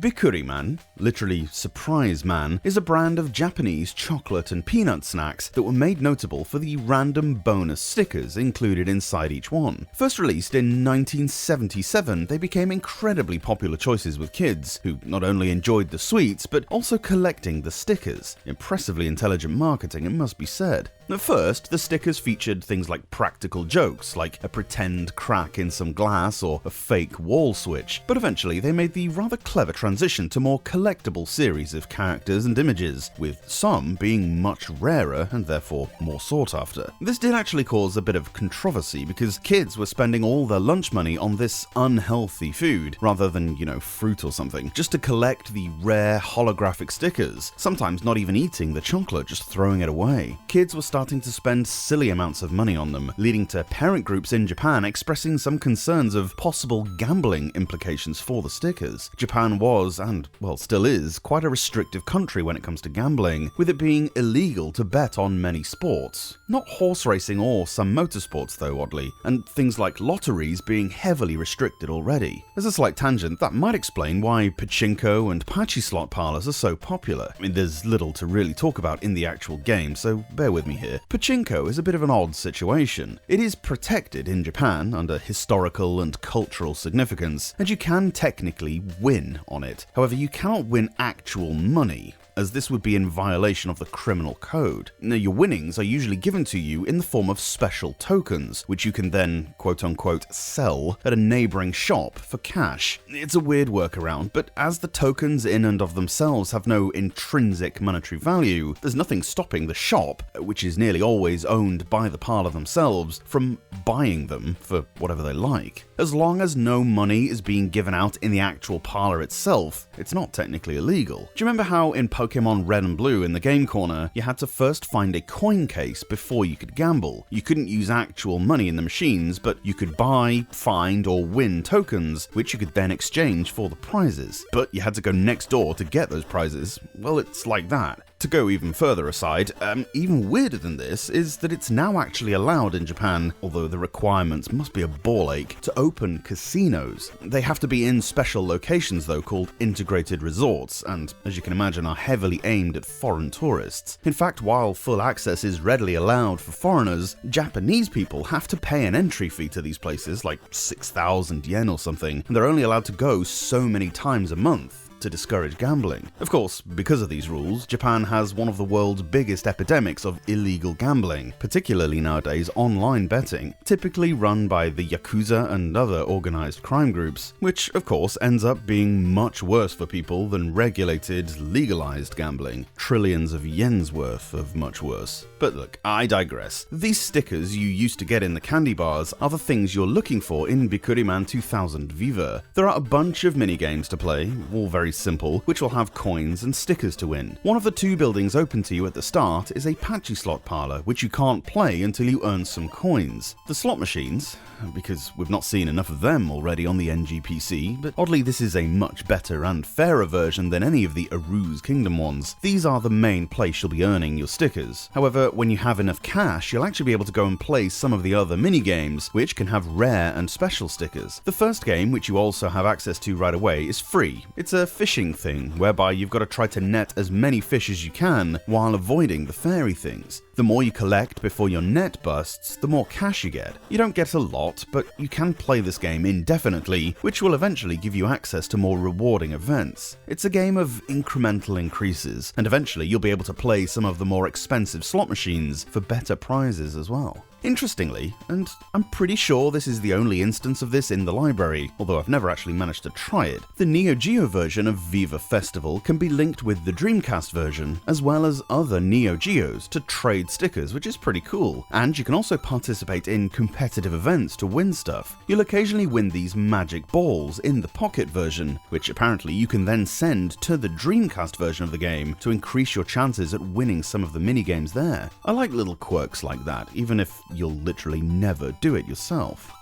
Bikkuriman, literally surprise man, is a brand of Japanese chocolate and peanut snacks that were made notable for the random bonus stickers included inside each one. First released in 1977, they became incredibly popular choices with kids, who not only enjoyed the sweets, but also collecting the stickers. Impressively intelligent marketing, it must be said. At first, the stickers featured things like practical jokes, like a pretend crack in some glass or a fake wall switch, but eventually they made the rather clever transition to more collectible series of characters and images, with some being much rarer and therefore more sought after. This did actually cause a bit of controversy because kids were spending all their lunch money on this unhealthy food, rather than, fruit or something, just to collect the rare holographic stickers, sometimes not even eating the chocolate, just throwing it away. Kids were starting to spend silly amounts of money on them, leading to parent groups in Japan expressing some concerns of possible gambling implications for the stickers. Japan was, and well still is, quite a restrictive country when it comes to gambling, with it being illegal to bet on many sports. Not horse racing or some motorsports though, oddly, and things like lotteries being heavily restricted already. As a slight tangent, that might explain why pachinko and pachislot parlors are so popular. I mean, there's little to really talk about in the actual game, so bear with me here. Pachinko is a bit of an odd situation. It is protected in Japan under historical and cultural significance, and you can technically win on it. However, you cannot win actual money, as this would be in violation of the criminal code. Now, your winnings are usually given to you in the form of special tokens, which you can then, quote-unquote, sell at a neighboring shop for cash. It's a weird workaround, but as the tokens in and of themselves have no intrinsic monetary value, there's nothing stopping the shop, which is nearly always owned by the parlor themselves, from buying them for whatever they like. As long as no money is being given out in the actual parlor itself, it's not technically illegal. Do you remember how in Pokemon Red and Blue in the game corner, you had to first find a coin case before you could gamble? You couldn't use actual money in the machines, but you could buy, find, or win tokens, which you could then exchange for the prizes. But you had to go next door to get those prizes. Well, it's like that. To go even further aside, even weirder than this is that it's now actually allowed in Japan, although the requirements must be a ball ache, to open casinos. They have to be in special locations though, called integrated resorts, and as you can imagine are heavily aimed at foreign tourists. In fact, while full access is readily allowed for foreigners, Japanese people have to pay an entry fee to these places, like 6,000 yen or something, and they're only allowed to go so many times a month to discourage gambling. Of course, because of these rules, Japan has one of the world's biggest epidemics of illegal gambling, particularly nowadays online betting, typically run by the Yakuza and other organized crime groups, which of course ends up being much worse for people than regulated, legalized gambling. Trillions of yen's worth of much worse. But look, I digress. These stickers you used to get in the candy bars are the things you're looking for in Bikkuriman 2000 Viva. There are a bunch of minigames to play, all very simple, which will have coins and stickers to win. One of the two buildings open to you at the start is a pachislot parlor, which you can't play until you earn some coins. The slot machines, because we've not seen enough of them already on the NGPC, but oddly this is a much better and fairer version than any of the Aruze Kingdom ones. These are the main place you'll be earning your stickers. However, when you have enough cash, you'll actually be able to go and play some of the other minigames, which can have rare and special stickers. The first game, which you also have access to right away, is free. It's a fishing thing, whereby you've got to try to net as many fish as you can while avoiding the fairy things. The more you collect before your net busts, the more cash you get. You don't get a lot, but you can play this game indefinitely, which will eventually give you access to more rewarding events. It's a game of incremental increases, and eventually you'll be able to play some of the more expensive slot machines for better prizes as well. Interestingly, and I'm pretty sure this is the only instance of this in the library, although I've never actually managed to try it, the Neo Geo version of Viva Festival can be linked with the Dreamcast version, as well as other Neo Geos to trade stickers, which is pretty cool. And you can also participate in competitive events to win stuff. You'll occasionally win these magic balls in the Pocket version, which apparently you can then send to the Dreamcast version of the game to increase your chances at winning some of the minigames there. I like little quirks like that, even if you'll literally never do it yourself.